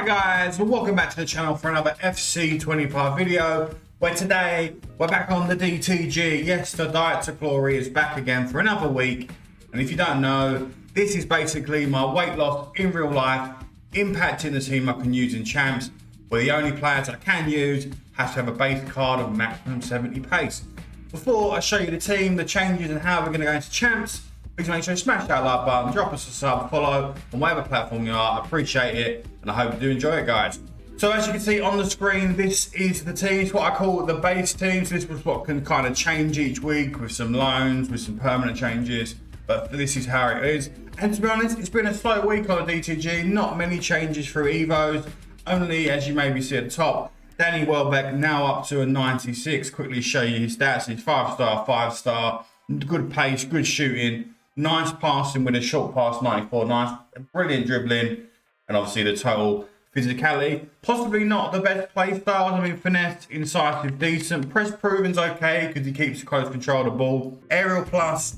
Alright guys, well, welcome back to the channel for another FC25 video, where today we're back on the DTG. Yes, the Diet to Glory is back again for another week, and if you don't know, this is basically my weight loss in real life, impacting the team I can use in Champs, where the only players I can use have to have a base card of maximum 70 pace. Before I show you the team, the changes and how we're going to go into Champs, please make sure you smash that like button, drop us a sub, follow on whatever platform you are. I appreciate it, and I hope you do enjoy it, guys. So as you can see on the screen, this is the team. It's what I call the base team. So this was what can kind of change each week with some loans, with some permanent changes. But this is how it is. And to be honest, it's been a slow week on the DTG. Not many changes through Evos. Only, as you maybe see at the top, Danny Welbeck now up to a 96. Quickly show you his stats. He's 5-star, 5-star, good pace, good shooting. Nice passing with a short pass, 94. Nice, brilliant dribbling, and obviously the total physicality. Possibly not the best play styles. I mean, finesse, incisive, decent. Press proven's okay because he keeps close control of the ball. Aerial plus,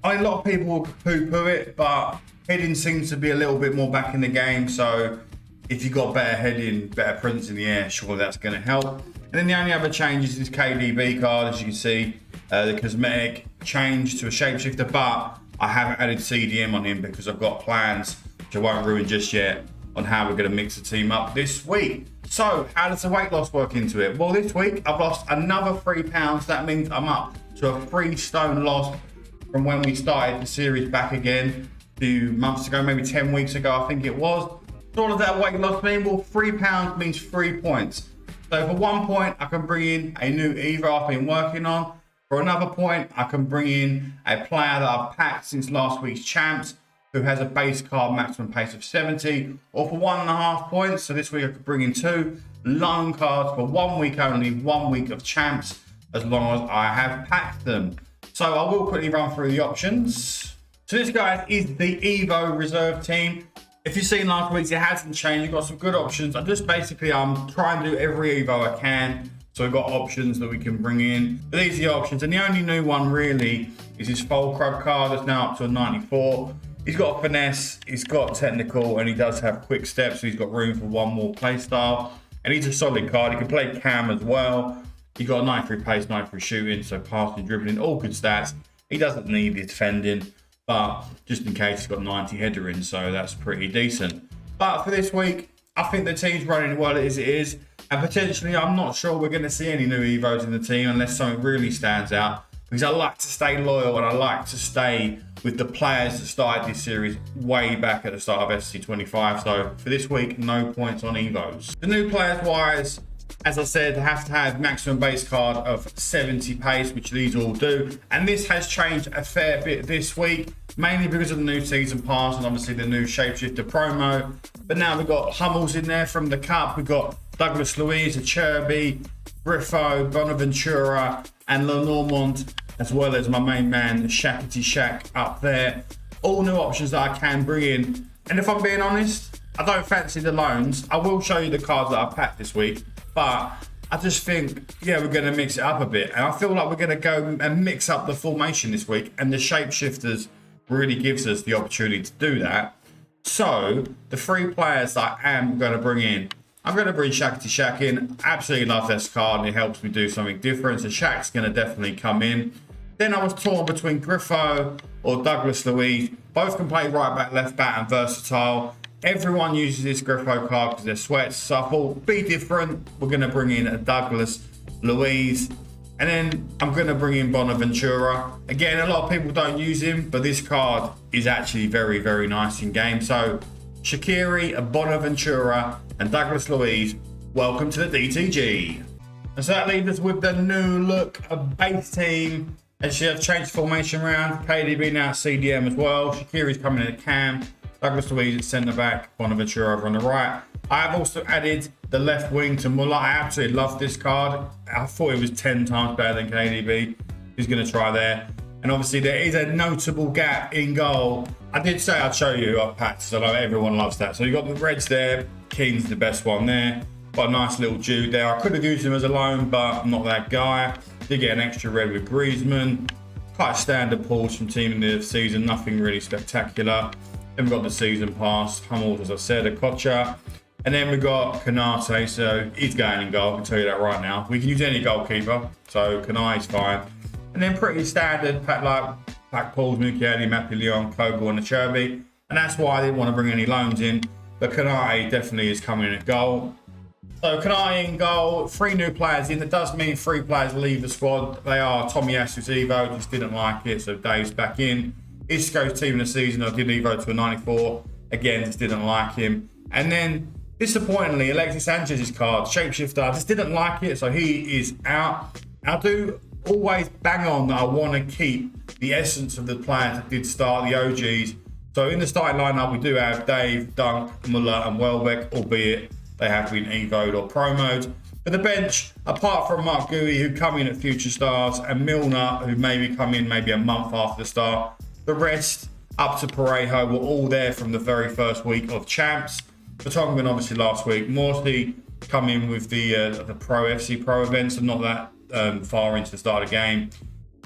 I mean, a lot of people will poo-poo it, but heading seems to be a little bit more back in the game. So if you've got better heading, better presence in the air, sure, that's going to help. And then the only other change is this KDB card, as you can see, the cosmetic change to a shapeshifter, but I haven't added CDM on him because I've got plans, which I won't ruin just yet, on how we're going to mix the team up this week. So how does the weight loss work into it? Well, this week I've lost another 3 pounds. That means I'm up to a 3 stone loss from when we started the series back again a few months ago, maybe 10 weeks ago, I think it was. So all of that weight loss mean? Well, 3 pounds means 3 points. So for 1 point, I can bring in a new Evo I've been working on. For another point, I can bring in a player that I've packed since last week's Champs, who has a base card maximum pace of 70, or for 1.5 points. So this week I could bring in 2 loan cards for 1 week only, 1 week of Champs, as long as I have packed them. So I will quickly run through the options. So this, guys, is the Evo reserve team. If you've seen last week's, it hasn't changed. You've got some good options. I'm trying to do every Evo I can. So we've got options that we can bring in. But these are the options. And the only new one really is his Fulcrum card that's now up to a 94. He's got finesse, he's got technical, and he does have quick steps. So he's got room for one more play style. And he's a solid card. He can play cam as well. He's got a 93 pace, 93 shooting, so passing, dribbling, all good stats. He doesn't need the defending, but just in case, he's got 90 header in, so that's pretty decent. But for this week, I think the team's running well as it is. And potentially, I'm not sure we're going to see any new Evos in the team unless something really stands out. Because I like to stay loyal and I like to stay with the players that started this series way back at the start of FC25. So for this week, no points on Evos. The new players wise, as I said, have to have maximum base card of 70 pace, which these all do. And this has changed a fair bit this week, mainly because of the new season pass and obviously the new Shapeshifter promo. But now we've got Hummels in there from the Cup. We've got Douglas Luiz, Cherby, Griffo, Bonaventura, and Lenormand, as well as my main man, Shackety Shack up there. All new options that I can bring in. And if I'm being honest, I don't fancy the loans. I will show you the cards that I packed this week, but I just think, yeah, we're going to mix it up a bit. And I feel like we're going to go and mix up the formation this week, and the Shapeshifters really gives us the opportunity to do that. So the 3 players that I am going to bring in, I'm going to bring Shackety Shack in. Absolutely love this card, and it helps me do something different. So Shack's going to definitely come in. Then I was torn between Griffo or Douglas Luiz. Both can play right back, left back, and versatile. Everyone uses this Griffo card because they're sweats. So I thought, be different. We're going to bring in a Douglas Luiz. And then I'm going to bring in Bonaventura. Again, a lot of people don't use him, but this card is actually very, very nice in game. So Shaqiri, Bonaventura, and Douglas Luiz, welcome to the DTG. And so that leaves us with the new look of base team. Actually, I've changed the formation around. KDB now at CDM as well. Shaqiri's coming in at cam. Douglas Luiz at centre back. Bonaventura over on the right. I have also added the left wing to Muller. I absolutely love this card. I thought it was 10 times better than KDB. He's going to try there. And obviously there is a notable gap in goal. I did say I'd show you up packs, so I know everyone loves that. So you've got the Reds there. Keane's the best one there. Got a nice little Jude there. I could have used him as a loan, but I'm not that guy. Did get an extra red with Griezmann. Quite standard pulls from team in the season. Nothing really spectacular. Then we've got the season pass. Hummels, as I said, a Kocha. And then we got Kanate, so he's going in goal, I can tell you that right now. We can use any goalkeeper, so Kanate's fine. And then pretty standard, like Paul's, Mukiele, Mapillon, Kogel and Acerbi. And that's why I didn't want to bring any loans in. But Kanate definitely is coming in at goal. So Kanate in goal, 3 new players in. That does mean 3 players leave the squad. They are Tomiyasu Evo, just didn't like it, so Dave's back in. Isco's team of the season, I did Evo to a 94. Again, just didn't like him. And then, disappointingly, Alexis Sanchez's card, Shapeshifter, I just didn't like it, so he is out. I do always bang on that I want to keep the essence of the players that did start, the OGs. So in the starting lineup, we do have Dave, Dunk, Muller and Welbeck, albeit they have been evoed or promoed. For the bench, apart from Mark Gui, who come in at Future Stars, and Milner, who maybe come in maybe a month after the start, the rest, up to Parejo, were all there from the very first week of Champs. Vertonghen, obviously, last week. Morsi come in with the Pro FC Pro events, and not that far into the start of the game.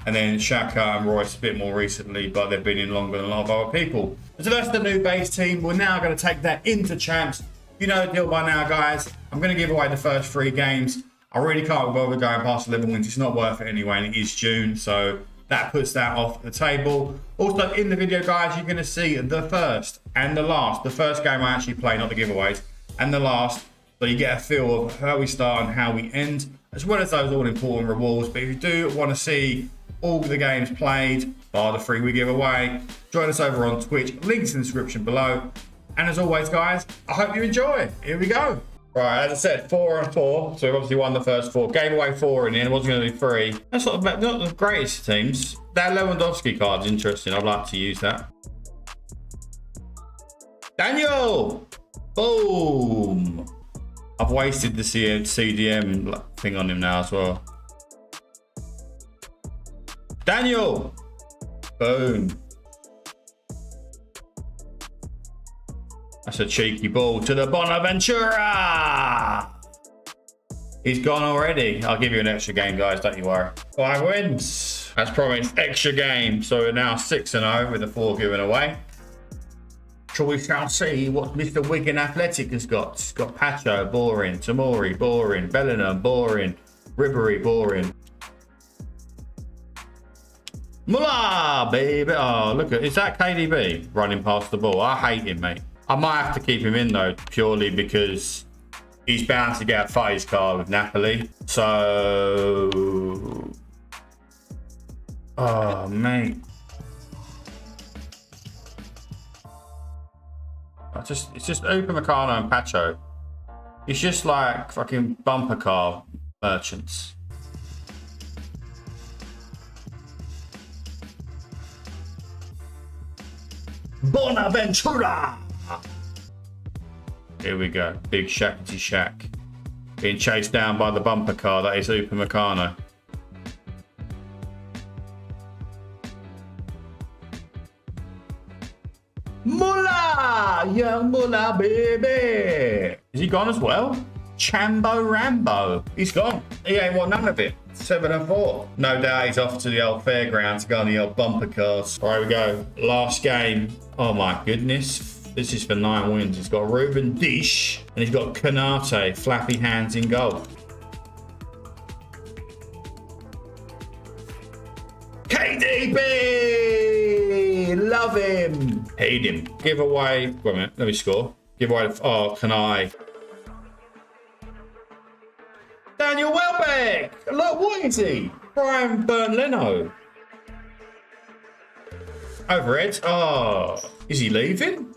And then Xhaka and Royce a bit more recently, but they've been in longer than a lot of other people. So that's the new base team. We're now going to take that into Champs. You know the deal by now, guys. I'm going to give away the first 3 games. I really can't bother going past 11 wins. It's not worth it anyway, and it is June, so that puts that off the table. Also, in the video, guys, you're going to see the first and the last. The first game I actually play, not the giveaways, and the last. So you get a feel of how we start and how we end, as well as those all-important rewards. But if you do want to see all the games played, bar the 3 we give away, join us over on Twitch. Links in the description below. And as always, guys, I hope you enjoy. Here we go. Right, as I said, 4 and 4. So we've obviously won the first 4. Gave away 4 in the end. It wasn't going to be 3. That's not the greatest teams. That Lewandowski card's interesting. I'd like to use that. Daniel! Boom! I've wasted the CDM thing on him now as well. Daniel! Boom. That's a cheeky ball to the Bonaventura. He's gone already. I'll give you an extra game, guys. Don't you worry. 5 wins. As promised, extra game. So we're now 6-0 with the 4 given away. So we shall see what Mr. Wigan Athletic has got. He's got Pacho, boring. Tamori, boring. Bellingham, boring. Ribery, boring. Muller, baby. Oh, look at, is that KDB running past the ball? I hate him, mate. I might have to keep him in though, purely because he's bound to get a FUT card with Napoli. So, oh mate, it's just Upamecano and Pacho. It's just like fucking bumper car merchants. Bonaventura. Here we go. Big Shackety Shack. Being chased down by the bumper car. That is Upamecano. Muller! Young Muller, baby! Is he gone as well? Chambo Rambo. He's gone. He ain't want none of it. 7 and 4. No doubt he's off to the old fairgrounds to go on the old bumper cars. All right, we go. Last game. Oh my goodness. This is for 9 wins. He's got Ruben Dish and he's got Kanate, flappy hands in goal. KDB! Love him. Hate him. Give away. Wait a minute. Let me score. Give away. Oh, can I? Daniel Welbeck. Look, what is he? Brian Bernleno. Overhead. Oh, is he leaving?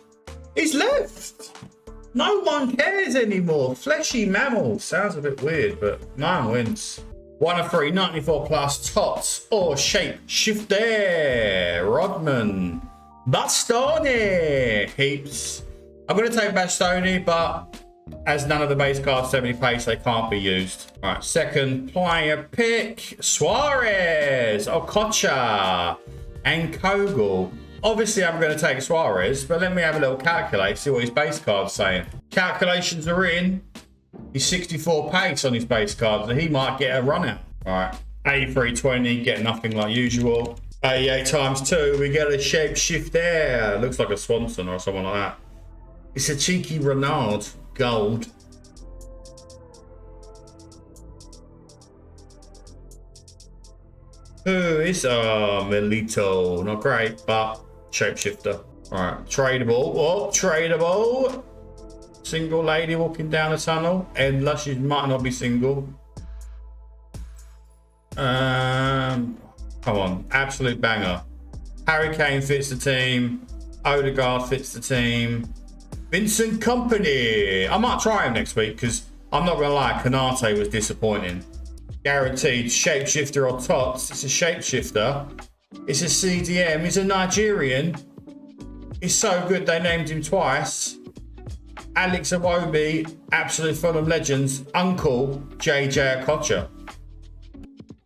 He's left. No one cares anymore. Fleshy mammal. Sounds a bit weird, but 9 wins. 1 of 3, 94 plus, Tots or Shapeshifter. Rodman. Bastoni. Heaps. I'm going to take Bastoni, but as none of the base cards 70 pace, they can't be used. All right, second player pick. Suarez. Okocha. And Kogel. Obviously, I'm going to take Suarez, but let me have a little calculate, see what his base card's saying. Calculations are in. He's 64 pace on his base card, so he might get a run out. All right, 8320, get nothing like usual. 88 times 2, we get a Shapeshifter. Looks like a Swanson or someone like that. It's a cheeky Renard. gold. Who is Melito? Not great, but shapeshifter. All right, tradable. Oh, tradable. Single lady walking down the tunnel. Endless. She might not be single. Come on, absolute banger. Harry Kane fits the team. Odegaard fits the team. Vincent Kompany. I might try him next week because I'm not gonna lie, Kanate was disappointing. Guaranteed shapeshifter or tots. It's a shapeshifter. It's a CDM. He's a Nigerian. He's so good they named him twice. Alex Iwobi, absolute Fulham legends. Uncle JJ Okocha.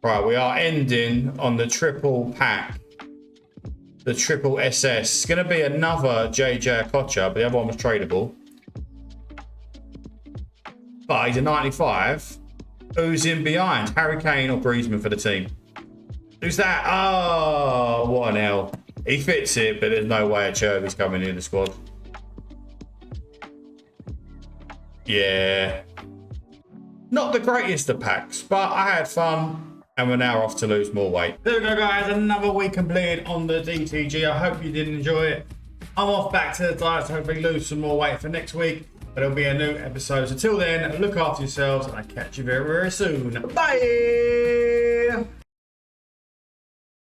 Right, we are ending on the triple pack. The triple SS. It's going to be another JJ Okocha, but the other one was tradable. But he's a 95. Who's in behind? Harry Kane or Griezmann for the team? Who's that? Oh, what an L. He fits it, but there's no way a Chervy's coming in the squad. Yeah. Not the greatest of packs, but I had fun. And we're now off to lose more weight. There we go, guys. Another week completed on the DTG. I hope you did enjoy it. I'm off back to the diet to hopefully lose some more weight for next week. But it'll be a new episode. So until then, look after yourselves and I'll catch you very, very soon. Bye!